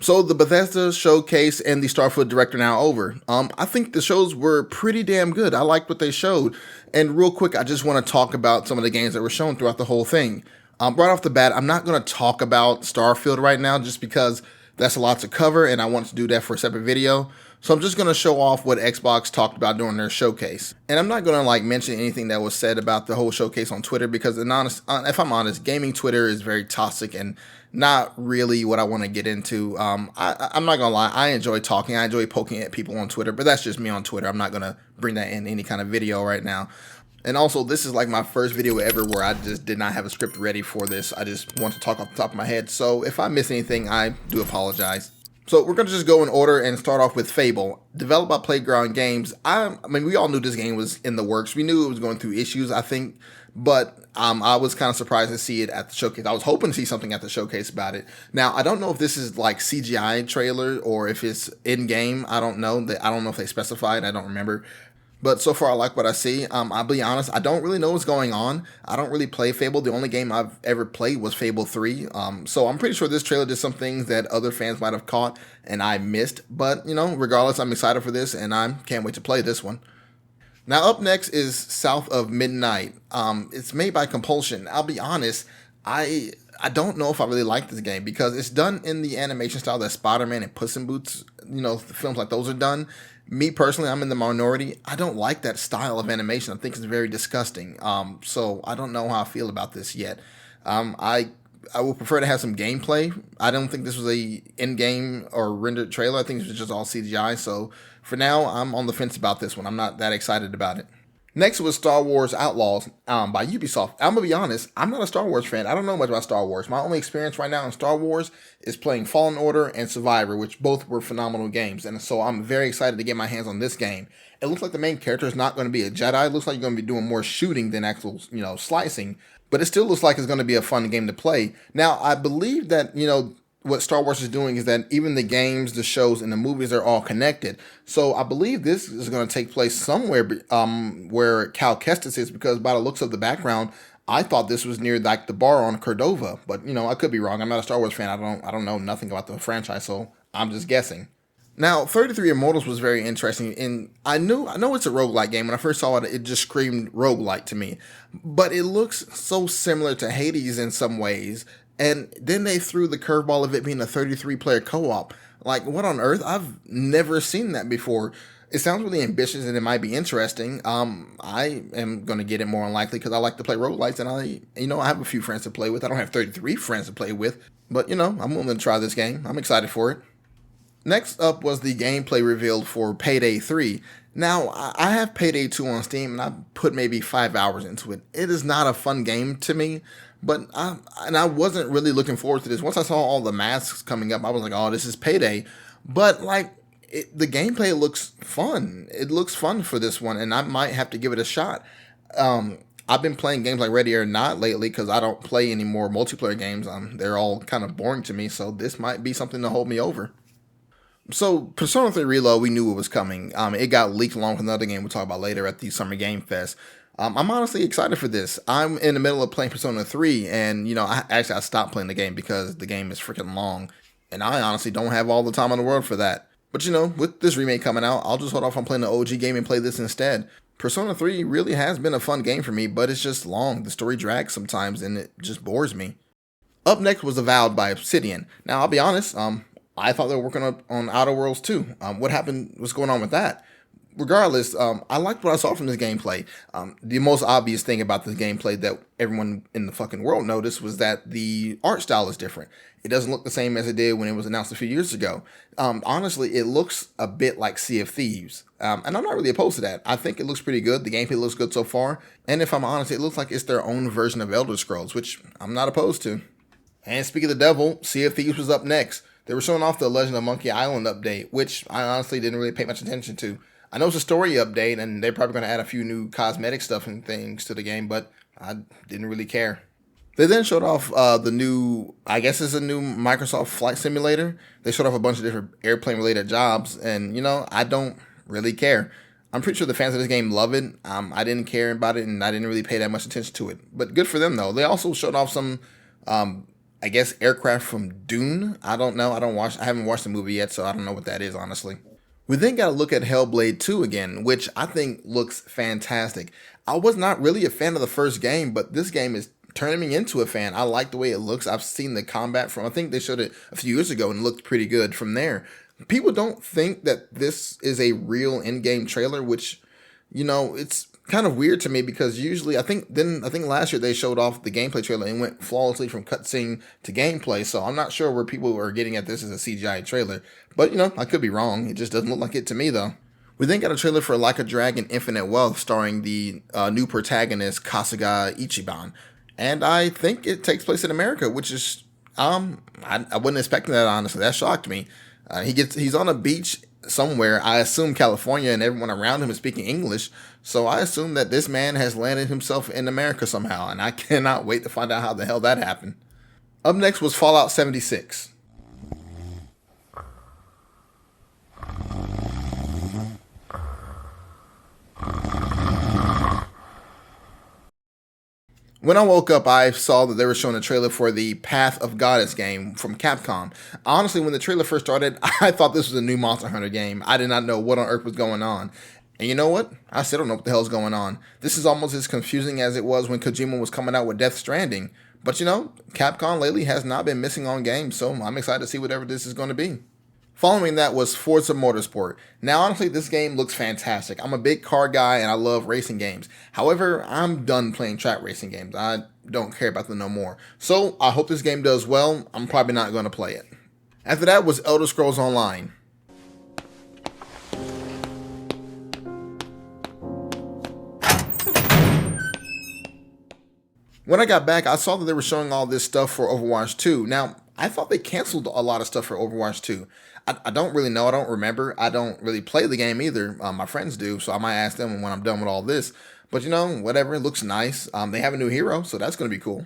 So the Bethesda showcase and the Starfield direct are now over. I think the shows were pretty damn good. I liked what they showed. And real quick, I just want to talk about some of the games that were shown throughout the whole thing. Right off the bat, I'm not going to talk about Starfield right now just because that's a lot to cover and I want to do that for a separate video. So I'm just going to show off what Xbox talked about during their showcase. And I'm not going to mention anything that was said about the whole showcase on Twitter because if I'm honest, gaming Twitter is very toxic and not really what I want to get into. I'm not going to lie. I enjoy talking. I enjoy poking at people on Twitter, but that's just me on Twitter. I'm not going to bring that in any kind of video right now. And also, this is like my first video ever where I just did not have a script ready for this. I just want to talk off the top of my head. So if I miss anything, I do apologize. So we're going to just go in order and start off with Fable. Developed by Playground Games. I mean, we all knew this game was in the works. We knew it was going through issues, I think. But I was kind of surprised to see it at the showcase. I was hoping to see something at the showcase about it. Now, I don't know if this is like CGI trailer or if it's in-game. I don't know. I don't know if they specified. I don't remember. But so far, I like what I see. I'll be honest, I don't really know what's going on. I don't really play Fable. The only game I've ever played was Fable 3. So I'm pretty sure this trailer did some things that other fans might have caught and I missed. But, regardless, I'm excited for this and I can't wait to play this one. Now, up next is South of Midnight. It's made by Compulsion. I'll be honest, I don't know if I really like this game because it's done in the animation style that Spider-Man and Puss in Boots, films like those are done. Me personally, I'm in the minority. I don't like that style of animation. I think it's very disgusting. So I don't know how I feel about this yet. I would prefer to have some gameplay. I don't think this was a in-game or rendered trailer. I think it was just all CGI. So for now, I'm on the fence about this one. I'm not that excited about it. Next was Star Wars Outlaws by Ubisoft. I'm going to be honest, I'm not a Star Wars fan. I don't know much about Star Wars. My only experience right now in Star Wars is playing Fallen Order and Survivor, which both were phenomenal games. And so I'm very excited to get my hands on this game. It looks like the main character is not going to be a Jedi. It looks like you're going to be doing more shooting than actual, slicing. But it still looks like it's going to be a fun game to play. Now, I believe that, what Star Wars is doing is that even the games, the shows, and the movies are all connected. So I believe this is going to take place somewhere where Cal Kestis is, because by the looks of the background, I thought this was near like the bar on Cordova. But I could be wrong. I'm not a Star Wars fan. I don't know nothing about the franchise, so I'm just guessing. Now, 33 Immortals was very interesting, and I know it's a roguelike game. When I first saw it, it just screamed roguelike to me. But it looks so similar to Hades in some ways. And then they threw the curveball of it being a 33-player co-op. Like, what on earth? I've never seen that before. It sounds really ambitious and it might be interesting. I am going to get it more than likely because I like to play roguelites and I have a few friends to play with. I don't have 33 friends to play with, but I'm willing to try this game. I'm excited for it. Next up was the gameplay revealed for Payday 3. Now, I have Payday 2 on Steam, and I put maybe 5 hours into it. It is not a fun game to me, but I wasn't really looking forward to this. Once I saw all the masks coming up, I was like, oh, this is Payday. But, the gameplay looks fun. It looks fun for this one, and I might have to give it a shot. I've been playing games like Ready or Not lately because I don't play any more multiplayer games. They're all kind of boring to me, so this might be something to hold me over. So, Persona 3 Reload, we knew it was coming. It got leaked along with another game we'll talk about later at the Summer Game Fest. I'm honestly excited for this. I'm in the middle of playing Persona 3, and, I stopped playing the game because the game is freaking long. And I honestly don't have all the time in the world for that. But, with this remake coming out, I'll just hold off on playing the OG game and play this instead. Persona 3 really has been a fun game for me, but it's just long. The story drags sometimes, and it just bores me. Up next was Avowed by Obsidian. Now, I'll be honest, I thought they were working on Outer Worlds too. What happened? What's going on with that? Regardless, I liked what I saw from this gameplay. The most obvious thing about this gameplay that everyone in the fucking world noticed was that the art style is different. It doesn't look the same as it did when it was announced a few years ago. Honestly, it looks a bit like Sea of Thieves. And I'm not really opposed to that. I think it looks pretty good. The gameplay looks good so far. And if I'm honest, it looks like it's their own version of Elder Scrolls, which I'm not opposed to. And speaking of the devil, Sea of Thieves was up next. They were showing off the Legend of Monkey Island update, which I honestly didn't really pay much attention to. I know it's a story update, and they're probably going to add a few new cosmetic stuff and things to the game, but I didn't really care. They then showed off the new, I guess it's a new Microsoft Flight Simulator. They showed off a bunch of different airplane-related jobs, and, I don't really care. I'm pretty sure the fans of this game love it. I didn't care about it, and I didn't really pay that much attention to it. But good for them, though. They also showed off some I guess aircraft from Dune. I don't know. I haven't watched the movie yet, so I don't know what that is honestly. We then got to look at Hellblade 2 again, which I think looks fantastic. I was not really a fan of the first game, but this game is turning me into a fan. I like the way it looks. I've seen the combat from, I think they showed it a few years ago and it looked pretty good from there. People don't think that this is a real in-game trailer, which, it's kind of weird to me because usually I think last year they showed off the gameplay trailer and went flawlessly from cutscene to gameplay. So I'm not sure where people are getting at this as a CGI trailer, but I could be wrong. It just doesn't look like it to me though. We then got a trailer for Like a Dragon Infinite Wealth starring the new protagonist Kasuga Ichiban. And I think it takes place in America, which is I wasn't expecting that honestly. That shocked me. He's on a beach somewhere. I assume California, and everyone around him is speaking English. So I assume that this man has landed himself in America somehow, and I cannot wait to find out how the hell that happened. Up next was Fallout 76. When I woke up, I saw that they were showing a trailer for the Path of Goddess game from Capcom. Honestly, when the trailer first started, I thought this was a new Monster Hunter game. I did not know what on earth was going on. And you know what? I still don't know what the hell's going on. This is almost as confusing as it was when Kojima was coming out with Death Stranding. But Capcom lately has not been missing on games, so I'm excited to see whatever this is going to be. Following that was Forza Motorsport. Now, honestly, this game looks fantastic. I'm a big car guy and I love racing games. However, I'm done playing track racing games. I don't care about them no more. So, I hope this game does well. I'm probably not going to play it. After that was Elder Scrolls Online. When I got back, I saw that they were showing all this stuff for Overwatch 2. Now, I thought they canceled a lot of stuff for Overwatch 2. I don't really know. I don't remember. I don't really play the game either. My friends do, so I might ask them when I'm done with all this. But whatever. It looks nice. They have a new hero, so that's going to be cool.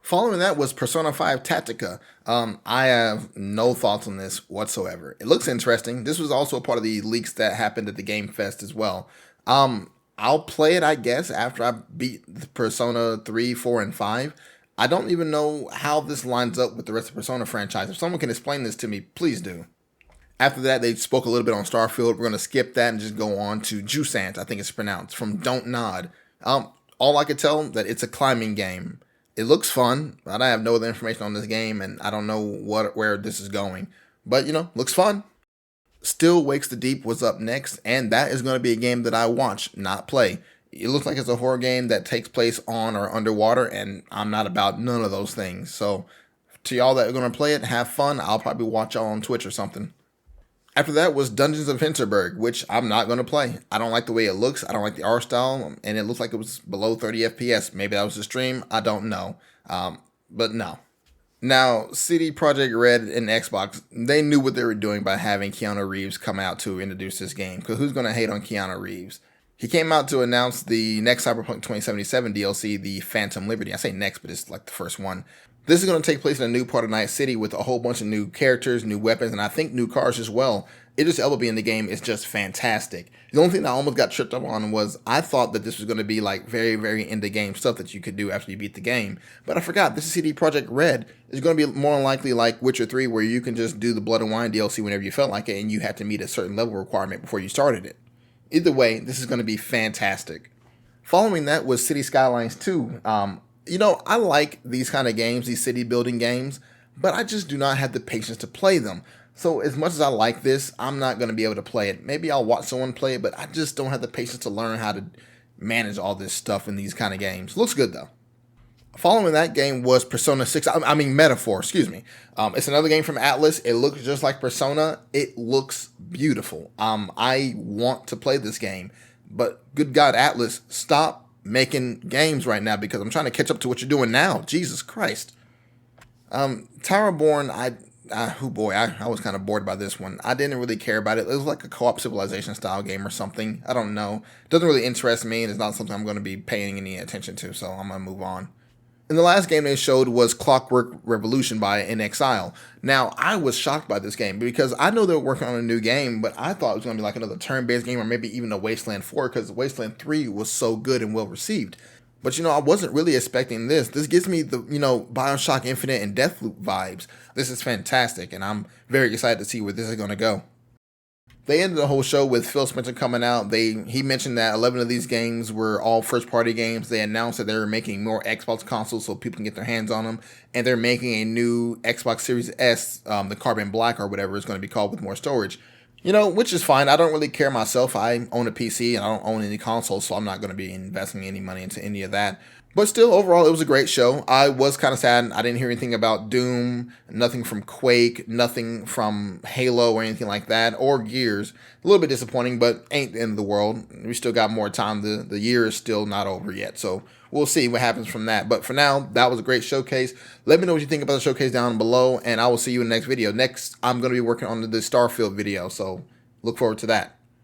Following that was Persona 5 Tactica. I have no thoughts on this whatsoever. It looks interesting. This was also a part of the leaks that happened at the Game Fest as well. I'll play it, I guess, after I beat the Persona 3, 4, and 5. I don't even know how this lines up with the rest of the Persona franchise. If someone can explain this to me, please do. After that, they spoke a little bit on Starfield. We're going to skip that and just go on to Jusant, I think it's pronounced, from Don't Nod. All I could tell that it's a climbing game. It looks fun, but I have no other information on this game, and I don't know where this is going. But, looks fun. Still Wakes the Deep was up next, and that is going to be a game that I watch, not play. It looks like it's a horror game that takes place on or underwater, and I'm not about none of those things. So, to y'all that are going to play it, have fun. I'll probably watch y'all on Twitch or something. After that was Dungeons of Hinterberg, which I'm not going to play. I don't like the way it looks. I don't like the art style, and it looks like it was below 30 FPS. Maybe that was the stream. I don't know. But no. Now, CD Projekt Red and Xbox, they knew what they were doing by having Keanu Reeves come out to introduce this game. Because who's going to hate on Keanu Reeves? He came out to announce the next Cyberpunk 2077 DLC, the Phantom Liberty. I say next, but it's like the first one. This is going to take place in a new part of Night City with a whole bunch of new characters, new weapons, and I think new cars as well. Idris Elba being in the game is just fantastic. The only thing that I almost got tripped up on was I thought that this was going to be like very, very end of game stuff that you could do after you beat the game. But I forgot, this is CD Projekt Red. It's going to be more likely like Witcher 3 where you can just do the Blood and Wine DLC whenever you felt like it and you had to meet a certain level requirement before you started it. Either way, this is going to be fantastic. Following that was City Skylines 2. I like these kind of games, these city building games, but I just do not have the patience to play them. So as much as I like this, I'm not going to be able to play it. Maybe I'll watch someone play it, but I just don't have the patience to learn how to manage all this stuff in these kind of games. Looks good though. Following that game was Persona 6, Metaphor, excuse me. It's another game from Atlas. It looks just like Persona. It looks beautiful. I want to play this game, but good God, Atlas, stop making games right now because I'm trying to catch up to what you're doing now. Jesus Christ. Towerborn, I was kind of bored by this one. I didn't really care about it. It was like a co-op Civilization style game or something. I don't know. It doesn't really interest me, and it's not something I'm going to be paying any attention to, so I'm going to move on. And the last game they showed was Clockwork Revolution by In Exile. Now, I was shocked by this game because I know they were working on a new game, but I thought it was going to be like another turn-based game or maybe even a Wasteland 4 because Wasteland 3 was so good and well received. But I wasn't really expecting this. This gives me the BioShock Infinite and Deathloop vibes. This is fantastic, and I'm very excited to see where this is going to go. They ended the whole show with Phil Spencer coming out. He mentioned that 11 of these games were all first party games. They announced that they were making more Xbox consoles so people can get their hands on them, and they're making a new Xbox Series S, the Carbon Black or whatever it's going to be called, with more storage. Which is fine. I don't really care myself. I own a PC and I don't own any consoles, so I'm not going to be investing any money into any of that. But still, overall, it was a great show. I was kind of sad I didn't hear anything about Doom, nothing from Quake, nothing from Halo or anything like that, or Gears. A little bit disappointing, but ain't the end of the world. We still got more time. The year is still not over yet, so we'll see what happens from that. But for now, that was a great showcase. Let me know what you think about the showcase down below, and I will see you in the next video. Next, I'm going to be working on the Starfield video, so look forward to that.